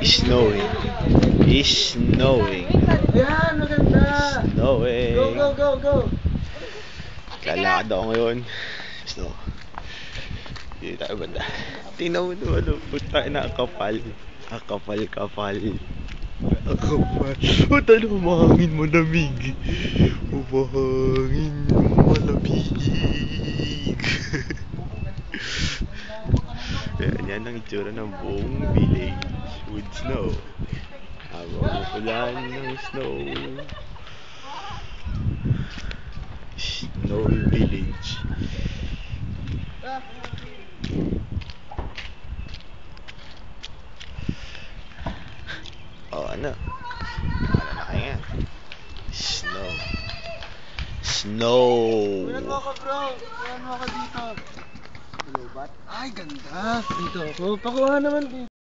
Snowing. It's snowing. Ayan, maganda. Snowing. Go, go, go, go. Lalakad ako ngayon. Snow. Hindi tayo banda. Tingnan mo naman, puta na kapal. Kapal. Kapal. O, talo, mahangin malamig. Mahangin malamig. Yan ang itsura ng buong village with snow. Habang ulan ng snow. Snow village. Oh, ano? Ano na kaya? Snow. Snow. Ulan mo ako, bro. Ulan mo ako dito. Hello, bat? Ay, ganda. Dito ako. Pakuha naman dito.